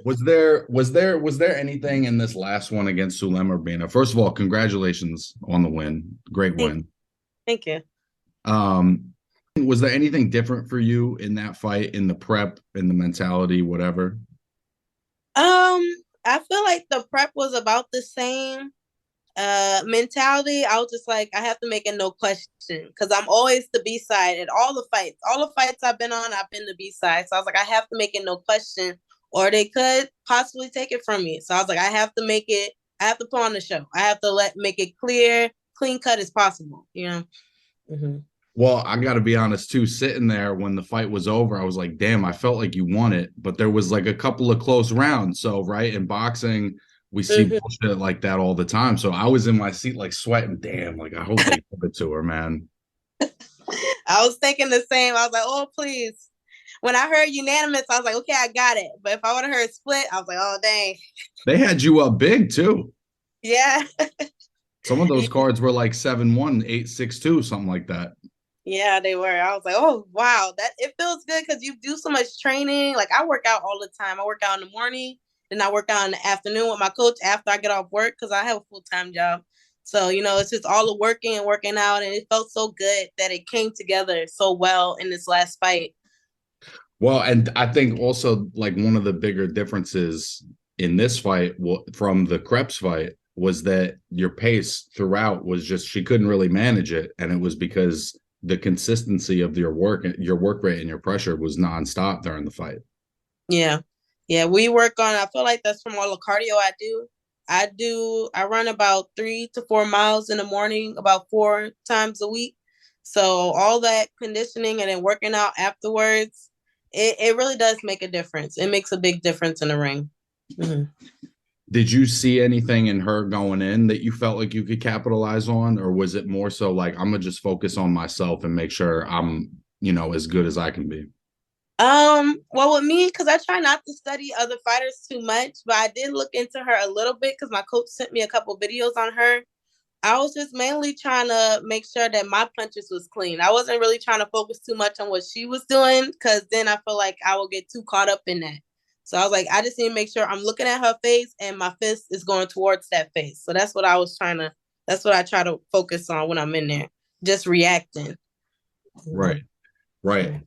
Was there anything in this last one against Sulem Urbina? First of all, congratulations on the win. Great Thank, win. thank you. Um, was there anything different for you in that fight, in the prep, in the mentality, whatever? Um, I feel like the prep was about the same. Mentality. I was just like, I have to make it no question because I'm always the B side at all the fights. All the fights I've been on, I've been the B side. So I was like, I have to make it no question, or they could possibly take it from me. So I was like, I have to make it. I have to put on the show. I have to make it clear, clean cut as possible. You know. Mm-hmm. Well, I got to be honest too. Sitting there when the fight was over, I was like, "Damn, I felt like you won it." But there was like a couple of close rounds. So, right in boxing, we see Mm-hmm. bullshit like that all the time. So I was in my seat like sweating. Damn, like I hope they give it to her, man. I was thinking the same. I was like, oh please. When I heard unanimous, I was like, okay, I got it. But if I would have heard split, I was like, oh dang. They had you up big too. Yeah. Some of those cards were like 7-1, 8-6-2, something like that. Yeah, they were. I was like, oh wow, that it feels good because you do so much training. Like I work out all the time. I work out in the morning, then I work out in the afternoon with my coach after I get off work because I have a full-time job. So, it's just all the working and working out, and it felt so good that it came together so well in this last fight. Well, and I think also like one of the bigger differences in this fight from the Krebs fight was that your pace throughout was just she couldn't really manage it, and it was because the consistency of your work rate, and your pressure was nonstop during the fight. Yeah. Yeah, we work on I feel like that's from all the cardio I do. I run about 3 to 4 miles in the morning, about 4 times a week. So all that conditioning and then working out afterwards, it really does make a difference. It makes a big difference in the ring. Mhm. Did you see anything in her going in that you felt like you could capitalize on, or was it more so like I'm gonna just focus on myself and make sure I'm as good as I can be? Well, with me, because I try not to study other fighters too much, but I did look into her a little bit because my coach sent me a couple videos on her. I was just mainly trying to make sure that my punches was clean. I wasn't really trying to focus too much on what she was doing because then I feel like I will get too caught up in that. So I was like, I just need to make sure I'm looking at her face and my fist is going towards that face. So that's what I try to focus on when I'm in there, just reacting. Right, Mhm. right.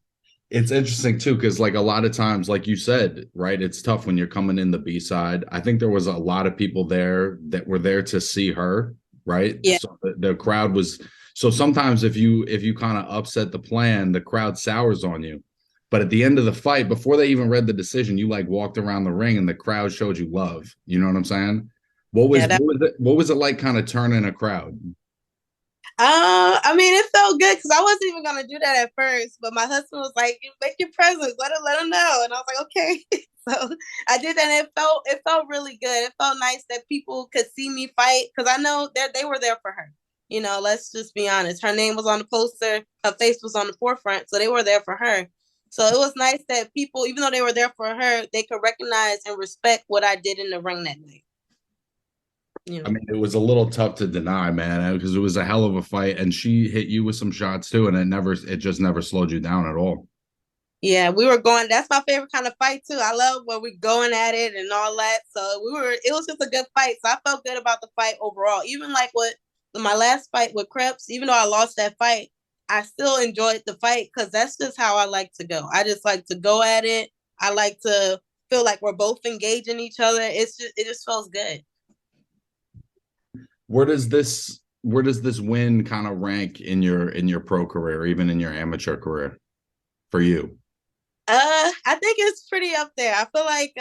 It's interesting too, because like a lot of times, like you said, right, it's tough when you're coming in the B side. I think there was a lot of people there that were there to see her, right? Yeah. So the crowd was so sometimes if you kind of upset the plan, the crowd sours on you. But at the end of the fight, before they even read the decision, you like walked around the ring and the crowd showed you love. You know what I'm saying? What Yeah, was what was it, what was it like kind of turning a crowd? I mean, it felt good because I wasn't even gonna do that at first, but my husband was like, "Make your presence, let him know," and I was like, "Okay." So I did that, and it felt really good. It felt nice that people could see me fight because I know that they were there for her. Let's just be honest. Her name was on the poster, her face was on the forefront, so they were there for her. So it was nice that people, even though they were there for her, they could recognize and respect what I did in the ring that night. You I know. mean, it was a little tough to deny, man, because it was a hell of a fight, and she hit you with some shots too, and it just never slowed you down at all. Yeah, we were going. That's my favorite kind of fight too. I love when we going at it and all that. So we were. It was just a good fight. So I felt good about the fight overall. Even like with my last fight with Krebs, even though I lost that fight, I still enjoyed the fight because that's just how I like to go. I just like to go at it. I like to feel like we're both engaging each other. It just feels good. Where does this win kind of rank in your pro career, even in your amateur career for you? I think it's pretty up there. I feel like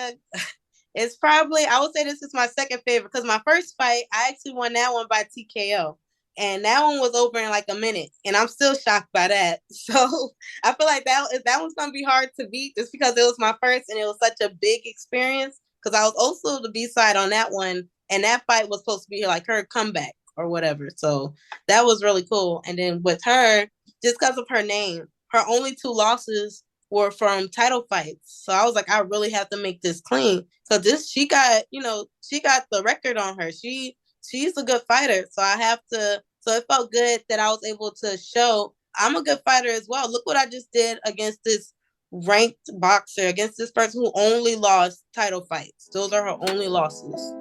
it's probably I would say this is my second favorite because my first fight I actually won that one by TKO, and that one was over in like a minute, and I'm still shocked by that. So I feel like that one's gonna be hard to beat just because it was my first and it was such a big experience. Because I was also the B side on that one, and that fight was supposed to be like her comeback or whatever. So that was really cool. And then with her, just because of her name, her only two losses were from title fights. So I was like, I really have to make this clean. So this she got the record on her. She's a good fighter. So I have to so it felt good that I was able to show I'm a good fighter as well. Look what I just did against this ranked boxer against this person who only lost title fights. Those are her only losses.